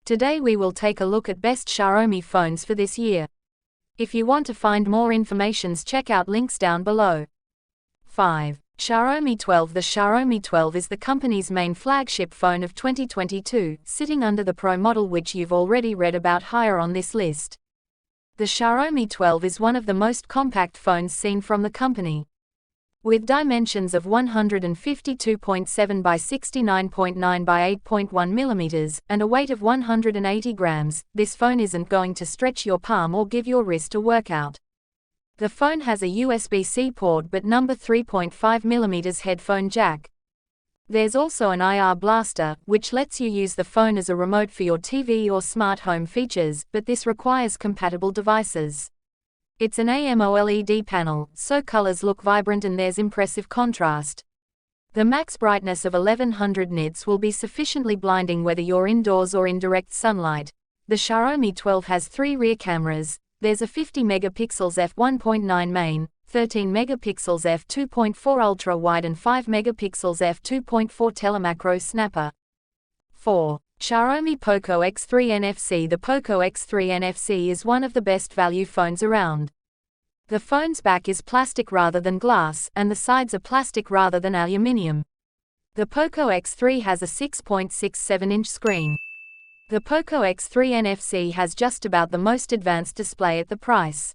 Today we will take a look at best Xiaomi phones for this year. If you want to find more information, check out links down below. 5. Xiaomi 12. The Xiaomi 12 is the company's main flagship phone of 2022, sitting under the Pro model, which you've already read about higher on this list. The Xiaomi 12 is one of the most compact phones seen from the company. With dimensions of 152.7 by 69.9 by 8.1 mm and a weight of 180 grams, this phone isn't going to stretch your palm or give your wrist a workout. The phone has a USB-C port but number 3.5 mm headphone jack. There's also an IR blaster, which lets you use the phone as a remote for your TV or smart home features, but this requires compatible devices. It's an AMOLED panel, so colors look vibrant and there's impressive contrast. The max brightness of 1100 nits will be sufficiently blinding whether you're indoors or in direct sunlight. The Xiaomi 12 has 3 rear cameras. There's a 50 megapixels f1.9 main, 13 megapixels f2.4 ultra wide and 5 megapixels f2.4 telemacro snapper. 4. Xiaomi Poco X3 NFC. The Poco X3 NFC is one of the best value phones around. The phone's back is plastic rather than glass, and the sides are plastic rather than aluminium. The Poco X3 has a 6.67-inch screen. The Poco X3 NFC has just about the most advanced display at the price.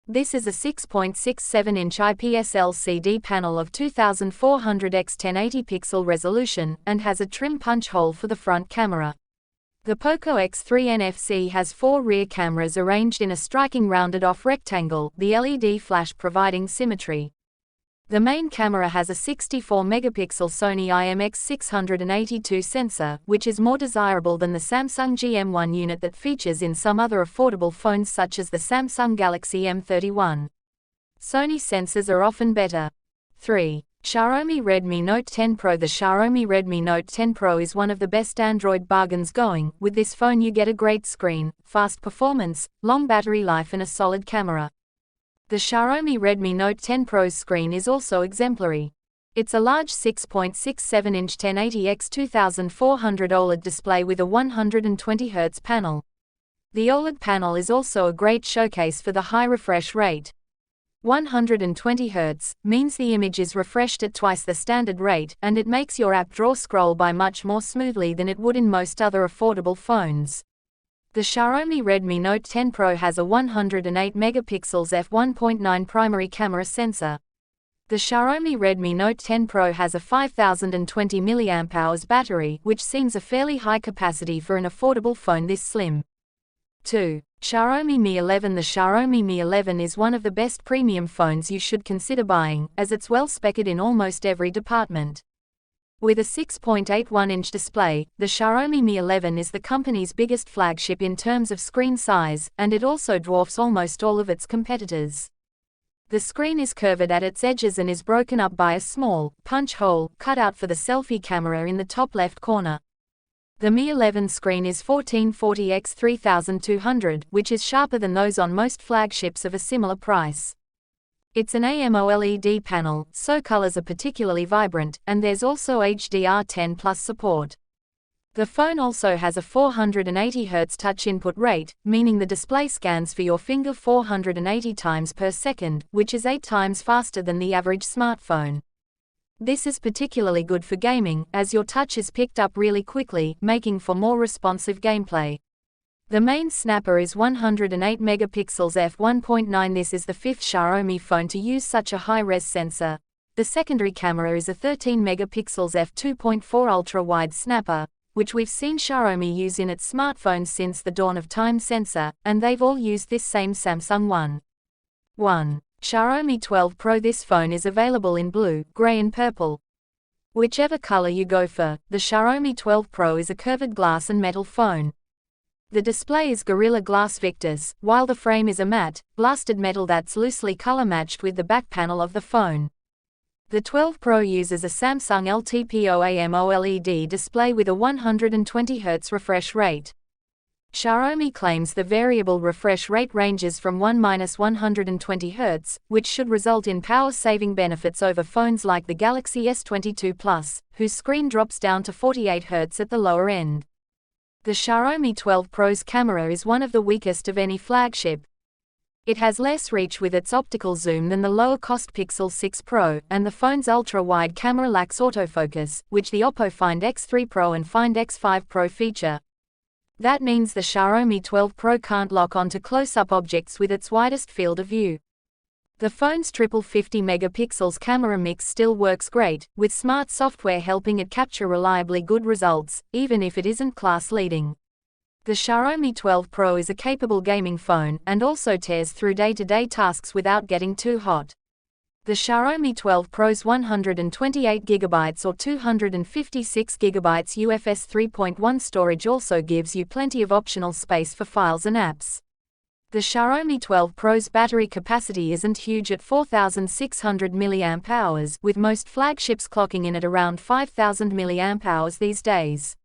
This is a 6.67-inch IPS LCD panel of 2400 x 1080 pixel resolution and has a trim punch hole for the front camera. The Poco X3 NFC has 4 rear cameras arranged in a striking rounded-off rectangle, the LED flash providing symmetry. The main camera has a 64-megapixel Sony IMX682 sensor, which is more desirable than the Samsung GM1 unit that features in some other affordable phones such as the Samsung Galaxy M31. Sony sensors are often better. 3. Xiaomi Redmi Note 10 Pro. The Xiaomi Redmi Note 10 Pro is one of the best Android bargains going. With this phone you get a great screen, fast performance, long battery life and a solid camera. The Xiaomi Redmi Note 10 Pro's screen is also exemplary. It's a large 6.67-inch 1080x2400 OLED display with a 120Hz panel. The OLED panel is also a great showcase for the high refresh rate. 120Hz means the image is refreshed at twice the standard rate, and it makes your app drawer scroll by much more smoothly than it would in most other affordable phones. The Xiaomi Redmi Note 10 Pro has a 108 megapixels f1.9 primary camera sensor. The Xiaomi Redmi Note 10 Pro has a 5020 mAh battery, which seems a fairly high capacity for an affordable phone this slim. 2. Xiaomi Mi 11. The Xiaomi Mi 11 is one of the best premium phones you should consider buying, as it's well specced in almost every department. With a 6.81-inch display, the Xiaomi Mi 11 is the company's biggest flagship in terms of screen size, and it also dwarfs almost all of its competitors. The screen is curved at its edges and is broken up by a small, punch hole, cut out for the selfie camera in the top left corner. The Mi 11 screen is 1440 x 3200, which is sharper than those on most flagships of a similar price. It's an AMOLED panel, so colors are particularly vibrant, and there's also HDR10+ support. The phone also has a 480Hz touch input rate, meaning the display scans for your finger 480 times per second, which is 8 times faster than the average smartphone. This is particularly good for gaming, as your touch is picked up really quickly, making for more responsive gameplay. The main snapper is 108 megapixels f1.9. This is the 5th Xiaomi phone to use such a high-res sensor. The secondary camera is a 13 megapixels f2.4 ultra-wide snapper, which we've seen Xiaomi use in its smartphones since the dawn of time sensor, and they've all used this same Samsung one. 1. Xiaomi 12 Pro. This phone is available in blue, gray and purple. Whichever color you go for, the Xiaomi 12 Pro is a curved glass and metal phone. The display is Gorilla Glass Victus, while the frame is a matte, blasted metal that's loosely color-matched with the back panel of the phone. The 12 Pro uses a Samsung LTPO AMOLED display with a 120Hz refresh rate. Xiaomi claims the variable refresh rate ranges from 1–120 Hz, which should result in power-saving benefits over phones like the Galaxy S22 Plus, whose screen drops down to 48 Hz at the lower end. The Xiaomi 12 Pro's camera is one of the weakest of any flagship. It has less reach with its optical zoom than the lower-cost Pixel 6 Pro, and the phone's ultra-wide camera lacks autofocus, which the Oppo Find X3 Pro and Find X5 Pro feature. That means the Xiaomi 12 Pro can't lock onto close-up objects with its widest field of view. The phone's triple 50 megapixels camera mix still works great, with smart software helping it capture reliably good results, even if it isn't class-leading. The Xiaomi 12 Pro is a capable gaming phone and also tears through day-to-day tasks without getting too hot. The Xiaomi 12 Pro's 128GB or 256GB UFS 3.1 storage also gives you plenty of optional space for files and apps. The Xiaomi 12 Pro's battery capacity isn't huge at 4,600 mAh, with most flagships clocking in at around 5,000 mAh these days.